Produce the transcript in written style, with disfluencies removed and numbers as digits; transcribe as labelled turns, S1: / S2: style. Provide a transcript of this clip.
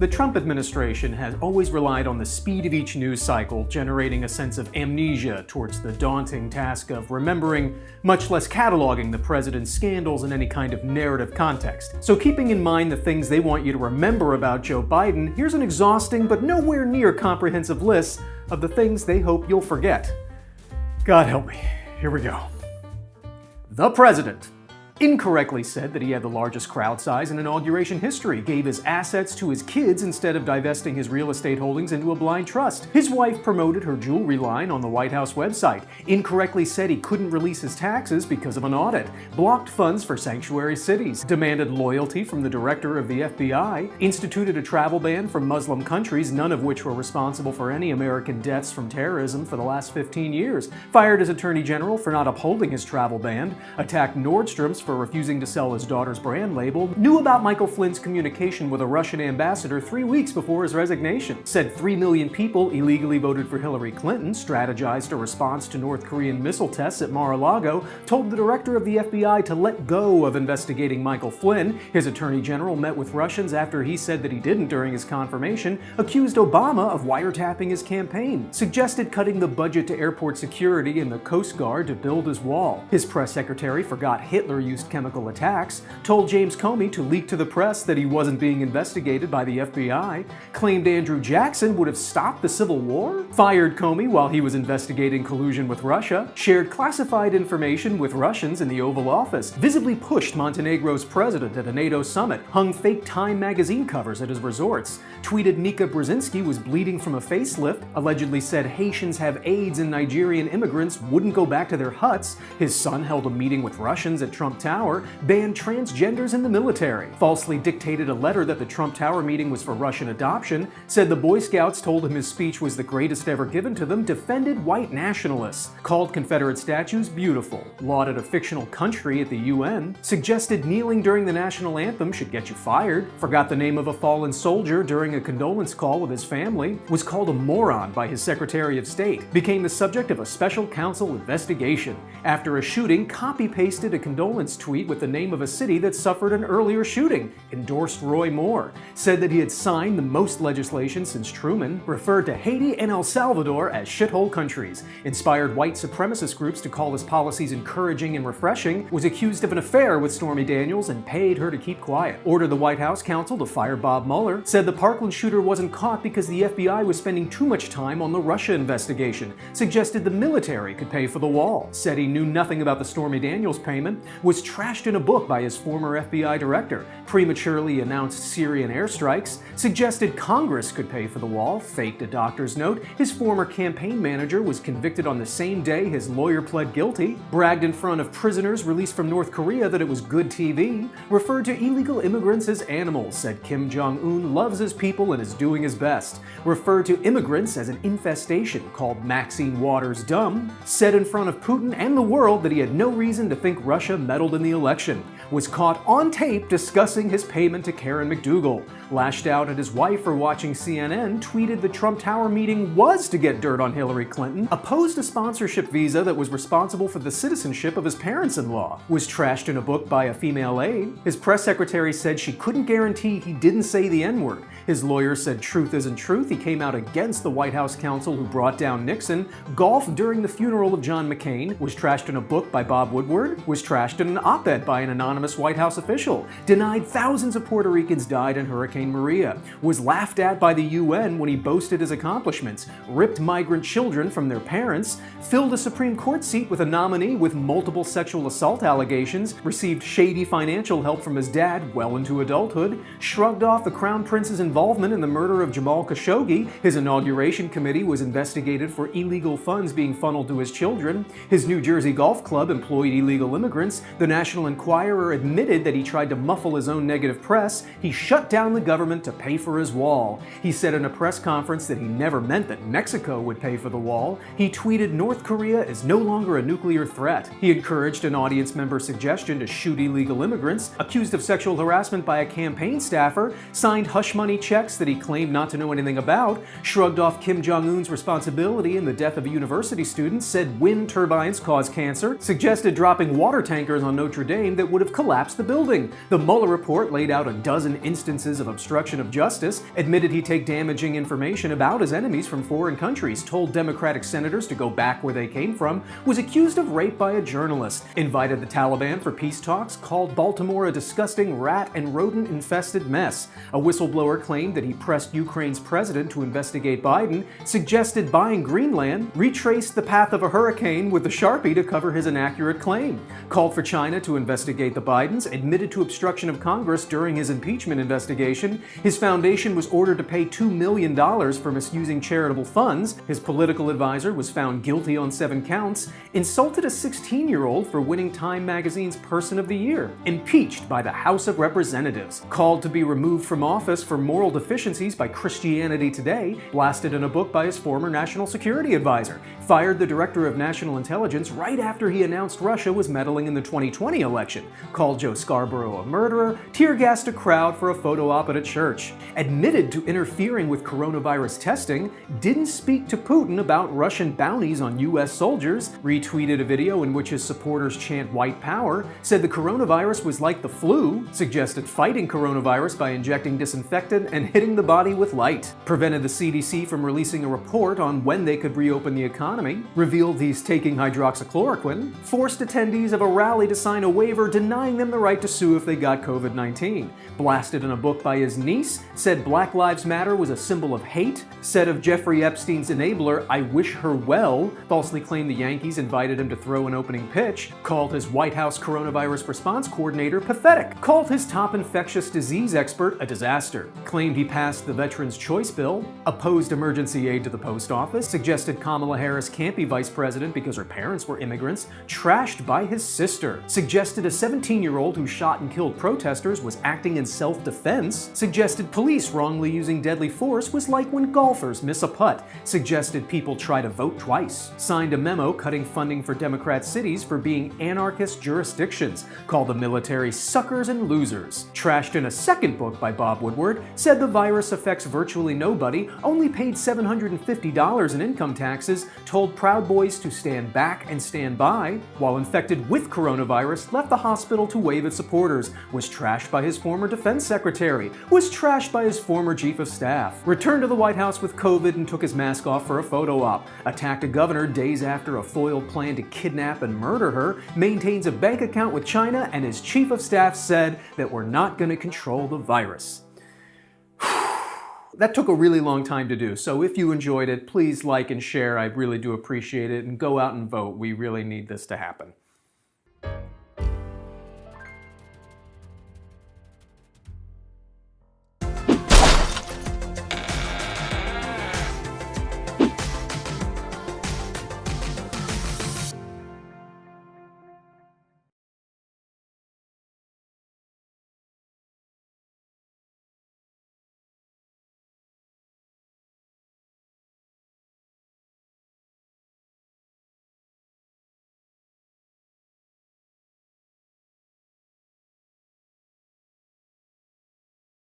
S1: The Trump administration has always relied on the speed of each news cycle, generating a sense of amnesia towards the daunting task of remembering, much less cataloging, the president's scandals in any kind of narrative context. So keeping in mind the things they want you to remember about Joe Biden, here's an exhausting but nowhere near comprehensive list of the things they hope you'll forget. God help me. Here we go. The president incorrectly said that he had the largest crowd size in inauguration history, gave his assets to his kids instead of divesting his real estate holdings into a blind trust. His wife promoted her jewelry line on the White House website, incorrectly said he couldn't release his taxes because of an audit, blocked funds for sanctuary cities, demanded loyalty from the director of the FBI, instituted a travel ban from Muslim countries, none of which were responsible for any American deaths from terrorism for the last 15 years, fired his attorney general for not upholding his travel ban, attacked Nordstrom's for refusing to sell his daughter's brand label, knew about Michael Flynn's communication with a Russian ambassador 3 weeks before his resignation, said 3 million people illegally voted for Hillary Clinton, strategized a response to North Korean missile tests at Mar-a-Lago, told the director of the FBI to let go of investigating Michael Flynn. His attorney general met with Russians after he said that he didn't during his confirmation, accused Obama of wiretapping his campaign, suggested cutting the budget to airport security and the Coast Guard to build his wall. His press secretary forgot Hitler used chemical attacks, told James Comey to leak to the press that he wasn't being investigated by the FBI, claimed Andrew Jackson would have stopped the Civil War, fired Comey while he was investigating collusion with Russia, shared classified information with Russians in the Oval Office, visibly pushed Montenegro's president at a NATO summit, hung fake Time magazine covers at his resorts, tweeted Nika Brzezinski was bleeding from a facelift, allegedly said Haitians have AIDS and Nigerian immigrants wouldn't go back to their huts, his son held a meeting with Russians at Trump Tower, banned transgenders in the military, falsely dictated a letter that the Trump Tower meeting was for Russian adoption, said the Boy Scouts told him his speech was the greatest ever given to them, defended white nationalists, called Confederate statues beautiful, lauded a fictional country at the UN, suggested kneeling during the national anthem should get you fired, forgot the name of a fallen soldier during a condolence call with his family, was called a moron by his Secretary of State, became the subject of a special counsel investigation. After a shooting, copy-pasted a condolence tweet with the name of a city that suffered an earlier shooting, endorsed Roy Moore, said that he had signed the most legislation since Truman, referred to Haiti and El Salvador as shithole countries, inspired white supremacist groups to call his policies encouraging and refreshing, was accused of an affair with Stormy Daniels and paid her to keep quiet, ordered the White House counsel to fire Bob Mueller, said the Parkland shooter wasn't caught because the FBI was spending too much time on the Russia investigation, suggested the military could pay for the wall, said he knew nothing about the Stormy Daniels payment, was trashed in a book by his former FBI director, prematurely announced Syrian airstrikes, suggested Congress could pay for the wall, faked a doctor's note, his former campaign manager was convicted on the same day his lawyer pled guilty, bragged in front of prisoners released from North Korea that it was good TV, referred to illegal immigrants as animals, said Kim Jong-un loves his people and is doing his best, referred to immigrants as an infestation, called Maxine Waters dumb, said in front of Putin and the world that he had no reason to think Russia meddled in the election, was caught on tape discussing his payment to Karen McDougal, lashed out at his wife for watching CNN, tweeted the Trump Tower meeting was to get dirt on Hillary Clinton, opposed a sponsorship visa that was responsible for the citizenship of his parents-in-law, was trashed in a book by a female aide, his press secretary said she couldn't guarantee he didn't say the N-word, his lawyer said truth isn't truth, he came out against the White House counsel who brought down Nixon, golfed during the funeral of John McCain, was trashed in a book by Bob Woodward, was trashed in an op-ed by an anonymous White House official, denied thousands of Puerto Ricans died in Hurricane Maria, was laughed at by the UN when he boasted his accomplishments, ripped migrant children from their parents, filled a Supreme Court seat with a nominee with multiple sexual assault allegations, received shady financial help from his dad well into adulthood, shrugged off the Crown Prince's involvement in the murder of Jamal Khashoggi, his inauguration committee was investigated for illegal funds being funneled to his children, his New Jersey golf club employed illegal immigrants, the National Enquirer admitted that he tried to muffle his own negative press, he shut down the government to pay for his wall, he said in a press conference that he never meant that Mexico would pay for the wall, he tweeted North Korea is no longer a nuclear threat, he encouraged an audience member's suggestion to shoot illegal immigrants, accused of sexual harassment by a campaign staffer, signed hush money checks that he claimed not to know anything about, shrugged off Kim Jong-un's responsibility in the death of a university student, said wind turbines cause cancer, suggested dropping water tankers on Notre Dame that would have have collapsed the building. The Mueller report laid out a dozen instances of obstruction of justice, admitted he'd take damaging information about his enemies from foreign countries, told Democratic senators to go back where they came from, was accused of rape by a journalist, invited the Taliban for peace talks, called Baltimore a disgusting rat and rodent-infested mess. A whistleblower claimed that he pressed Ukraine's president to investigate Biden, suggested buying Greenland, retraced the path of a hurricane with a Sharpie to cover his inaccurate claim, called for China to investigate the Bidens, admitted to obstruction of Congress during his impeachment investigation. His foundation was ordered to pay $2 million for misusing charitable funds. His political advisor was found guilty on 7 counts, insulted a 16-year-old for winning Time magazine's Person of the Year, impeached by the House of Representatives, called to be removed from office for moral deficiencies by Christianity Today, blasted in a book by his former national security advisor, fired the director of national intelligence right after he announced Russia was meddling in the 2020 election, called Joe Scarborough a murderer, tear-gassed a crowd for a photo op at a church, admitted to interfering with coronavirus testing, didn't speak to Putin about Russian bounties on U.S. soldiers, retweeted a video in which his supporters chant white power, said the coronavirus was like the flu, suggested fighting coronavirus by injecting disinfectant and hitting the body with light, prevented the CDC from releasing a report on when they could reopen the economy, revealed he's taking hydroxychloroquine, forced attendees of a rally to sign a waiver denying them the right to sue if they got COVID-19, blasted in a book by his niece, said Black Lives Matter was a symbol of hate, said of Jeffrey Epstein's enabler, "I wish her well," falsely claimed the Yankees invited him to throw an opening pitch, called his White House coronavirus response coordinator pathetic, called his top infectious disease expert a disaster, claimed he passed the Veterans' Choice Bill, opposed emergency aid to the post office, suggested Kamala Harris can't be vice president because her parents were immigrants, trashed by his sister, suggested a 17-year-old who shot and killed protesters was acting in self-defense, suggested police wrongly using deadly force was like when golfers miss a putt, suggested people try to vote twice, signed a memo cutting funding for Democrat cities for being anarchist jurisdictions, called the military suckers and losers, trashed in a second book by Bob Woodward, said the virus affects virtually nobody, only paid $750 in income taxes, told Proud Boys to stand back and stand by, while infected with coronavirus, left the hospital to wave at supporters, was trashed by his former defense secretary, was trashed by his former chief of staff, returned to the White House with COVID and took his mask off for a photo op, attacked a governor days after a foiled plan to kidnap and murder her, maintains a bank account with China, and his chief of staff said that we're not going to control the virus. That took a really long time to do, so if you enjoyed it, please like and share. I really do appreciate it, and go out and vote. We really need this to happen.